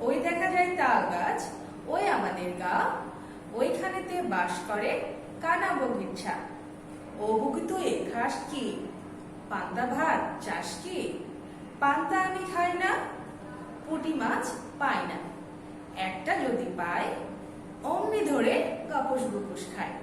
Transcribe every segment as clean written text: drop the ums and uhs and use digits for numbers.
ওই দেখা যায় তাল গাছ, ওই আমাদের গা, ওইখানেতে বাস করে কানা বগির ছা। ও বুকি তুই খাস কি, পান্তা ভাত চাস কি? পান্তা আমি খাই না, পুঁটি মাছ পাই না, একটা যদি পাই অমনি ধরে গপস গুপুস খায়।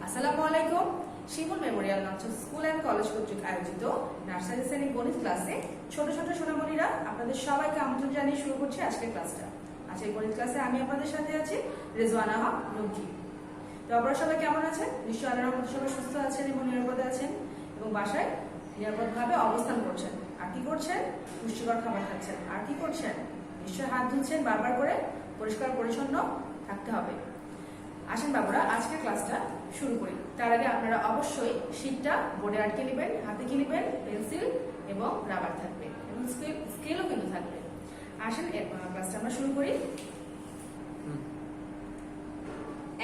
আসসালামু আলাইকুম। শিমুল Memorial Nachan school and college কর্তৃক আয়োজিত নার্সারি শ্রেণী গণিত ক্লাসে ছোট ছোট সোনামণিরা আপনাদের সবাইকে আমন্ত্রণ জানিয়ে শুরু করছি আজকের ক্লাসটা। আজকের গণিত ক্লাসে আমি আপনাদের সাথে আছি রেজওয়ানা হক নবজি। তো আপনারা সবাই কেমন আছেন? নিশ্চয়ই আল্লাহর রহমতে সবাই সুস্থ আছেন এবং নিরাপদে আছেন এবং বাসায় নিরাপদভাবে অবস্থান করছেন। আর কি করছেন? পুষ্টিকর খাবার খাচ্ছেন। আর কি করছেন? নিশ্চয়ই হাত ধুচ্ছেন, বারবার করে পরিষ্কার পরিচ্ছন্ন থাকতে হবে। আসেন বাবুরা, আজকের ক্লাসটা শুরু করি। তার আগে আপনারা অবশ্যই শীটটা বোর্ডে আটকে নেবেন, হাতে কি নেবেন, পেন্সিল এবং রাবার থাকবে এবং স্কেলও কিন্তু থাকবে। আসেন ক্লাসটা আমরা শুরু করি।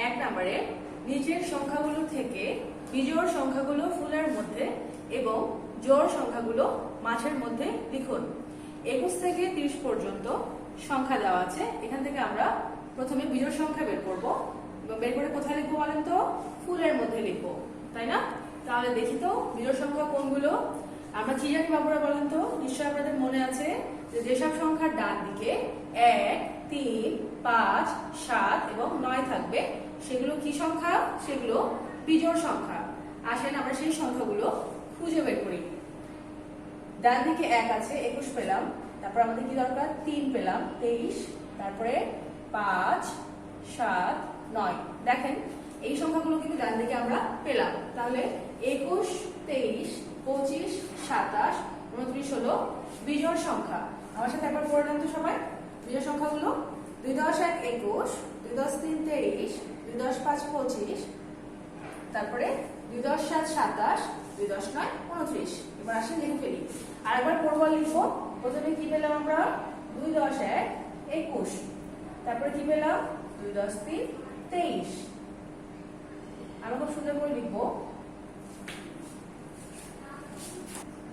1 নম্বরে নিচের সংখ্যাগুলো থেকে বিজোড় সংখ্যাগুলো ফুলের মধ্যে এবং জোড় সংখ্যাগুলো মাছের মধ্যে লিখুন। 21 থেকে 30 পর্যন্ত সংখ্যা দেওয়া আছে। এখান থেকে আমরা প্রথমে বিজোড় সংখ্যা বের করব এবং বের করে কোথায় লিখবো বলেন তো? ফুলের মধ্যে লিখবো, তাই না? তাহলে দেখি তো বিজোড় সংখ্যা কোনগুলো। আমরা কি জানি বাবুরা বলেন তো? নিশ্চয়ই আপনাদের মনে আছে যে যেসব সংখ্যার ডান দিকে 1, 3, 5, 7 এবং 9 থাকবে সেগুলো কি সংখ্যা? সেগুলো বিজোড় সংখ্যা। আসেন আমরা সেই সংখ্যাগুলো খুঁজে বের করি। ডান দিকে 1 আছে, 21 পেলাম। তারপর আমাদের কি দরকার? 3 পেলাম, 23। তারপরে 5, 7, 9। দেখেন এই সংখ্যাগুলো কিন্তু ডান দিকে আমরা পেলাম। তাহলে 21, 23, 25, 27, 29 হলো বিজোড় সংখ্যা। আমার সাথে একবার পড়ে নেন তো সবাই বিজোড় সংখ্যাগুলো। 2 10 1 21, 2 10 3 23, 2 10 5 25, তারপরে 2 10 7 27, 2 10 9 29। এবার আসেন লিখে ফেলি। আর একবার পড়বো, লিখবো। প্রথমে কি পেলাম আমরা? 2 10 1 21। তারপরে কি পেলাম? 2 10 3 23। আমরা খুব সুন্দর করে লিখবো।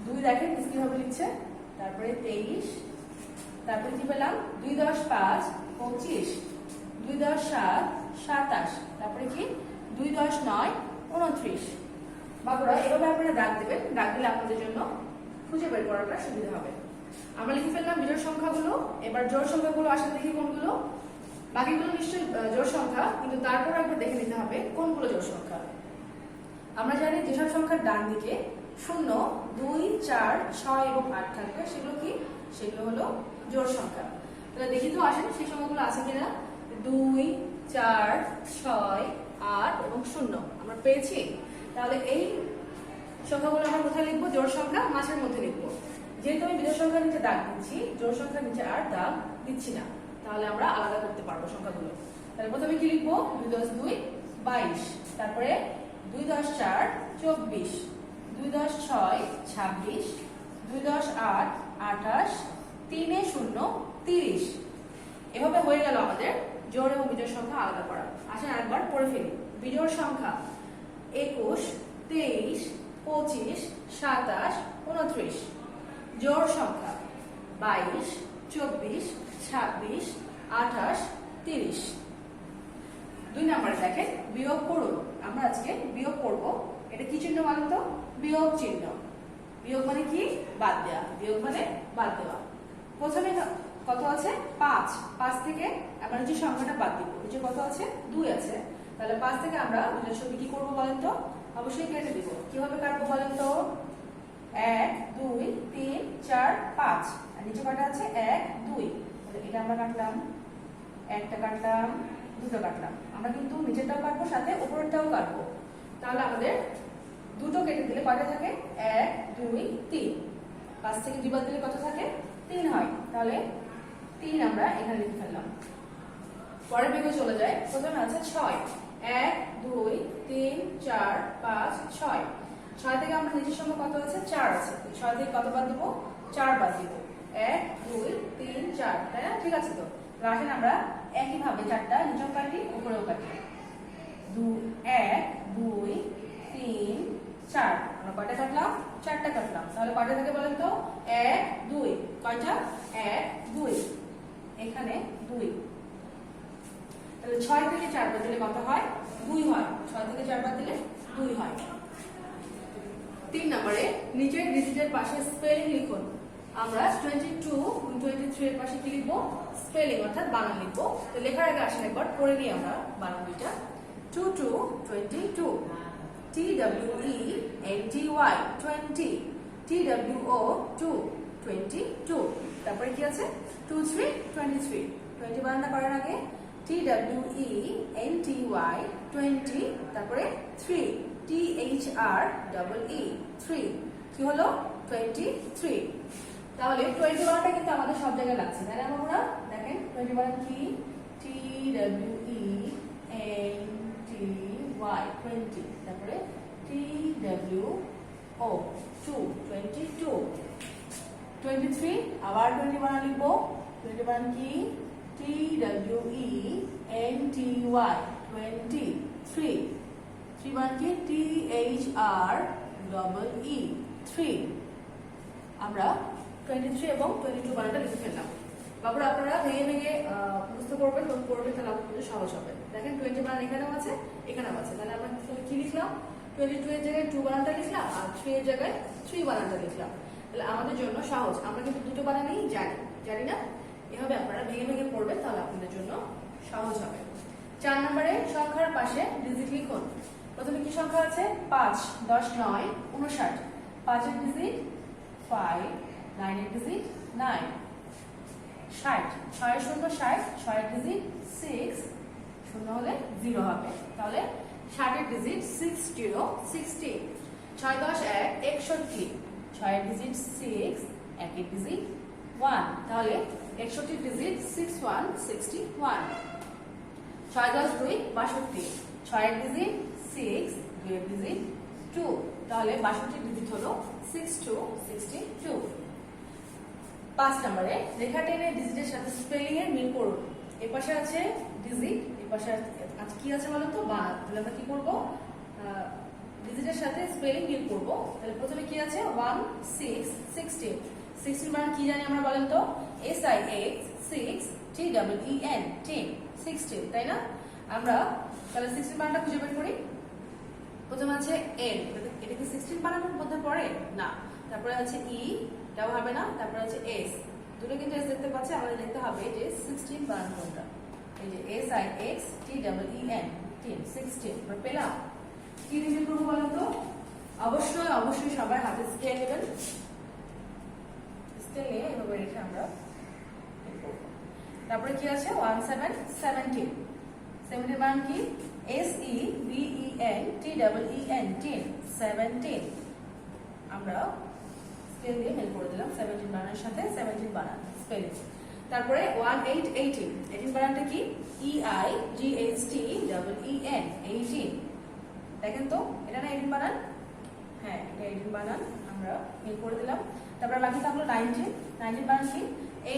2 দেখেন কিভাবে লিখছে। তারপরে 23। তারপরে কি পেলাম? 2 10 5 25, 2 10 7 27। তারপরে কি? 2 10 9 29। বাবুরা এভাবে আপনারা দাগ দেবেন। দাগ দিলে আপনাদের জন্য খুঁজে বের করাটা সুবিধা হবে। আমরা লিখে ফেললাম বিজোড় সংখ্যাগুলো। এবার জোড় সংখ্যাগুলো আসলে দেখি কোনগুলো। বাকিগুলো নিশ্চয়ই জোড় সংখ্যা, কিন্তু তারপর একবার দেখে নিতে হবে কোনগুলো জোড় সংখ্যা। আমরা জানি যেসব সংখ্যার ডান দিকে 0, 2, 4, 6 এবং 8 থাকবে সেগুলো কি? সেগুলো হলো জোড় সংখ্যা। তাহলে দেখি তো আসেন সেই সংখ্যাগুলো আছে কিনা। 2, 4, 6, 8 এবং 0 আমরা পেয়েছি। তাহলে এই সংখ্যাগুলো আমরা কোথায় লিখবো? জোড় সংখ্যা মাছের মধ্যে লিখবো। যেহেতু আমি বিজোড় সংখ্যার নিচে দাগ দিচ্ছি, জোড় সংখ্যার নিচে আর দাগ দিচ্ছি না, তাহলে আমরা আলাদা করতে পারবো সংখ্যাগুলো। তাহলে প্রথমে কি লিখবো? 2 10 2 22। তারপরে 2 10 4 24, 2 10 6 26, 2 10 8 28, 3 0 30। এভাবে হয়ে গেল আমাদের জোড় এবং বিজোড় সংখ্যা আলাদা করা। আসেন আরেকবার পড়ে ফেলি। বিজোড় সংখ্যা 21, 23, 25, 27, 29। জোড় সংখ্যা 22, 24, 26, 28, 30। 2 নম্বরে দেখেন বিয়োগ করুন। আমরা আজকে বিয়োগ করব। এটা কি চিহ্ন বলেন তো? বিয়োগ চিহ্ন। বিয়োগ মানে কি? বাদ দেওয়া। বিয়োগ মানে বাদ দেওয়া। প্রথমে কত আছে? 5। 5 থেকে আমরা যে সংখ্যাটা বাদ দিব, যে কত আছে? 2 আছে। তাহলে 5 থেকে আমরা দুইটার সঙ্গে কি করবো বলেন তো? অবশ্যই কেটে দিব। কিভাবে কাটবো বলেন তো? 1 2 3 4 5। আর নিচে কটা আছে? 1 2। এটা আমরা কাটলাম, একটা কাটলাম, দুটো কাটলাম। আমরা কিন্তু নিচেরটাও কাটবো, সাথে উপরেরটাও কাটবো। তাহলে আমাদের দুটো কেটে দিলে কয়টা থাকে? 1 2 3। 5 থেকে 2 বাদ দিলে কত থাকে? 3 হয়। তাহলে 3 আমরা এখানে লিখে ফেললাম। পরের দিকে চলে যায়। প্রথমে আছে 6। 1 2 3 4 5 6। 6 থেকে আমরা নিচের সংখ্যা কত আছে? 4 আছে। 6 থেকে কত বাদ দিব? 4 বাদ দিব। 1 2 3 4, তাই না? ঠিক আছে তো। আসেন আমরা একইভাবে 4টা নিচেও কাটি, উপরেও কাটি। 1 2 3 4। আমরা কয়টা কাটলাম? 4টা কাটলাম। তাহলে কয়টা থেকে বলেন তো? 1 2। কয়টা? 1 2। এখানে 6 থেকে 4 বাদ দিলে কত হয়? 2 হয়। 6 থেকে 4 বাদ দিলে 2 হয়। 3 নম্বরে নিচের ডিজিটের পাশে স্পেলিং লিখুন। আমরা 22 23 এর পাশে কি লিখবো? স্পেলিং অর্থাৎ বানান লিখবো। তো লেখার আগে আসেন একবার পড়ে নিই আমরা বানান দুইটা। 22 22, TWENTY 20, TWO 2 22। তারপরে কি আছে? 23 23, 20 বানানটা করার আগে TWENTY 20, তারপরে 3 THREE 3, কি হলো? 23। তাহলে 20 বানানটা কিন্তু আমাদের সব জায়গায় লাগছে, তাই না বন্ধুরা? দেখেন 20 বানান কি? TWENTY 20, তারপরে TWO 2 22। 23 আবার 20 বানান লিখবো। 20 বানান কি? TWENTY 23, 3 বানান কি? THREE 3। আমরা 23 এবং 22 বানানটা লিখে ফেললাম। বাবুরা আপনারা ভেঙে ভেঙে মুখস্থ করবেন এবং পড়বেন, তাহলে আপনাদের সহজ হবে। দেখেন 20 বানান এখানেও আছে এখানেও আছে, তাহলে আমরা কি লিখলাম? 22 এর জায়গায় 2 বানানটা লিখলাম আর 3 এর জায়গায় 3 বানানটা লিখলাম। তাহলে আমাদের জন্য সহজ, আমরা কিন্তু দুটো বানানই জানি না। এভাবে আপনারা ভেঙে ভেঙে পড়বেন, তাহলে আপনাদের জন্য সহজ হবে। 4 নম্বরে সংখ্যার পাশে ডিজিট লিখুন। প্রথমে কি সংখ্যা আছে? 5 10 9 59, 5 এর ডিজিট 5, 9 এর ডিজিট 9, 60 6 0 60, 6 এর ডিজিট 6, 0 হলে 0 হবে। তাহলে 60 এর ডিজিট 60 60, 6 10 1 61, 6 এর ডিজিট 6, 1 এর ডিজিট 1, তাহলে 61 এর ডিজিট 61 61। 6 10 2 62, 6 এর ডিজিট 6, 2 এর ডিজিট 2, তাহলে 62 এর ডিজিট হলো 62 62। 5 নম্বরে লেখা টেনে ডিজিটের সাথে স্পেলিং এর মিল করুন। এই পাশে আছে ডিজিট, এই পাশে আজ কি আছে বলো তো? বানান। তাহলে আমরা কি করব? ডিজিটের সাথে স্পেলিং মিল করব। তাহলে প্রথমে কি আছে? 1 6 16, 16 বানান কি জানি আমরা বলেন তো? SIX 6 TEEN 10 16, তাই না? আমরা তাহলে 16 বানানটা খুঁজে বের করি। প্রথমে আছে N, এটা কি 16 বানানোর মধ্যে পড়ে? না। তারপরে আছে E, এটাও হবে না। তারপরে আছে S, দুটো কিন্তু S দেখতে পাচ্ছি, আমাদের দেখতে হবে যে 16 বানান কোনটা। এই যে SIX TEEN 10 16, আমরা পেলাম। কি ডিজিট করবো বলেন তো? অবশ্যই সবাই হাতে স্কেল নেবেন। স্কেল নিয়ে এভাবে রেখে আমরা তারপরে কি আছে? 17 17, 17 বানান কি? SEVEN TEEN 10 17, আমরা স্কেল দিয়ে হেল্প করে দিলাম 17 বানানের সাথে 17 বানান স্পেলিং। তারপরে 18 18, 18 বানানটা কি? EIGHTEEN 18, দেখেন তো এটা না 18 বানান? হ্যাঁ, এটা 18 বানান, আমরা হেল্প করে দিলাম। তারপরে বাকি থাকলো 19, 19 বানান কি?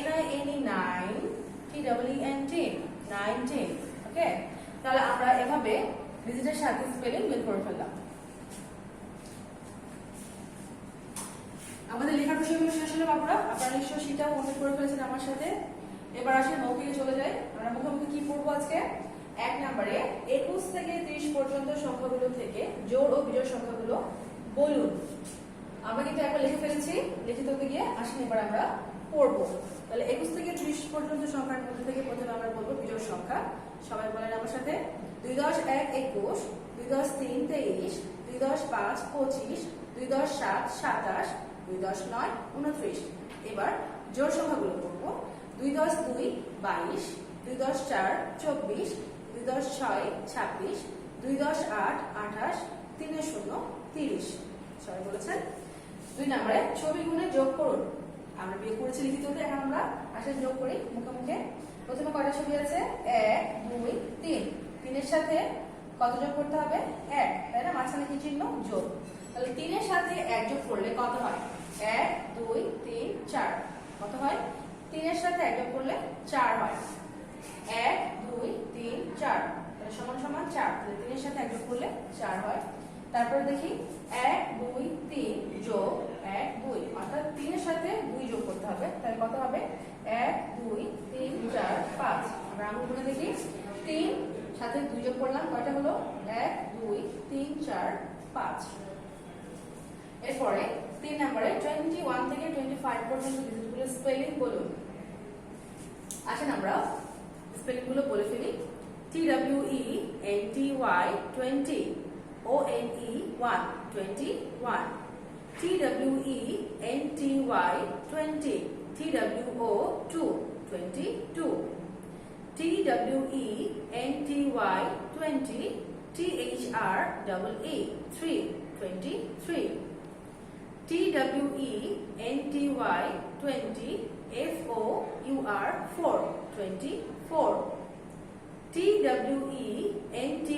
NINE TEEN 10 19, ওকে। তাহলে আমরা এভাবে ডিজিটের সাথে স্পেলিং মিল করে ফেললাম। আমাদের লেখার বিষয়গুলো শেষ হলো বাবুরা। আপনারা নিশ্চয়ই সেটাও মনে করে ফেলেছেন আমার সাথে। এবার আসে মৌখিকে চলে যাই। আমরা মুখোমুখি কি পড়বো আজকে? 1 নম্বরে 21 থেকে 30 পর্যন্ত সংখ্যাগুলো থেকে জোড় ও বিজোড় সংখ্যাগুলো বলুন। আমরা কিন্তু একবার লিখে ফেলেছি, লিখিত হতে গিয়ে আসেন এবার আমরা পড়বো। তাহলে 21 থেকে 30 পর্যন্ত সংখ্যার মধ্যে থেকে প্রথমে আমরা বলবো বিজোড় সংখ্যা। সবাই বলেন আমার সাথে। 2 10 1 21, 2 10 3 23, 2 10 5 25, 2 10 7 27, 2 10 9 29। এবার জোড় সংখ্যাগুলো পড়বো। 2 10 2 22, 2 10 4 24, 2 10 6 26, 2 10 8 28, 3 0 30। সবাই বলেছেন। 2 নম্বরে ছবি গুণে যোগ করুন। আমরা বিয়োগ করেছি লিখিততে, এখন আমরা আসলে যোগ করি মুখে মুখে। প্রথমে কয়টা ছবি আছে? 1 2 3, 3 এর সাথে কত যোগ করতে হবে? 1, তাই না? মাঝখানে কি চিহ্ন? যোগ। তাহলে 3 এর সাথে 1 যোগ করলে কত হয়? 1 2 3 4, কত হয়? 3 এর সাথে 1 যোগ করলে 4 হয়। 1 2 3 4, তাহলে সমান সমান 4, তাহলে 3 এর সাথে 1 যোগ করলে 4 হয়। তারপরে দেখি 1 2 3 যোগ 1 2, অর্থাৎ 3 এর সাথে 2 যোগ করতে হবে, তাহলে কত হবে? 1 2 3 4 5। আমরা আঙুল গুনে দেখি। 3 সাথে 2 যোগ করলাম, কয়টা হলো? 1 2 3 4 5। এরপরে 3 নম্বরে 21 থেকে 25 পর্যন্ত ডিজিটগুলো স্পেলিং বলুন। আসেন আমরা স্পেলিং গুলো বলে ফেলি। TWENTY 20, ONE 1 21, TWENTY 20, TWO 2 22, TWENTY 20, THREE 3 23, TWENTY 20, FOUR 4 24, TWENTY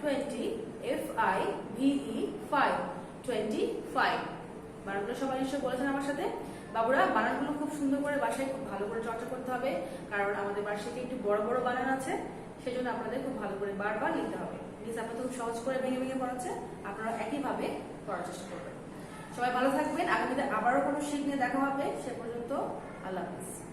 20, FIVE 5 25। বানানগুলো সবাই নিশ্চয় বলেছেন আমার সাথে। বাবুরা, বানানগুলো খুব সুন্দর করে বাসায় খুব ভালো করে চর্চা করতে হবে, কারণ আমাদের বার্ষিকে একটু বড় বড় বানান আছে, সেজন্য আপনাদের খুব ভালো করে বারবার লিখতে হবে। প্লিজ, আপনাদের খুব সহজ করে ভেঙে ভেঙে পড়াচ্ছে, আপনারা একইভাবে পড়ার চেষ্টা করবেন। সবাই ভালো থাকবেন। আগামীতে আবারও কোনো শিখ নিয়ে দেখা হবে। সে পর্যন্ত আল্লাহ হাফিজ।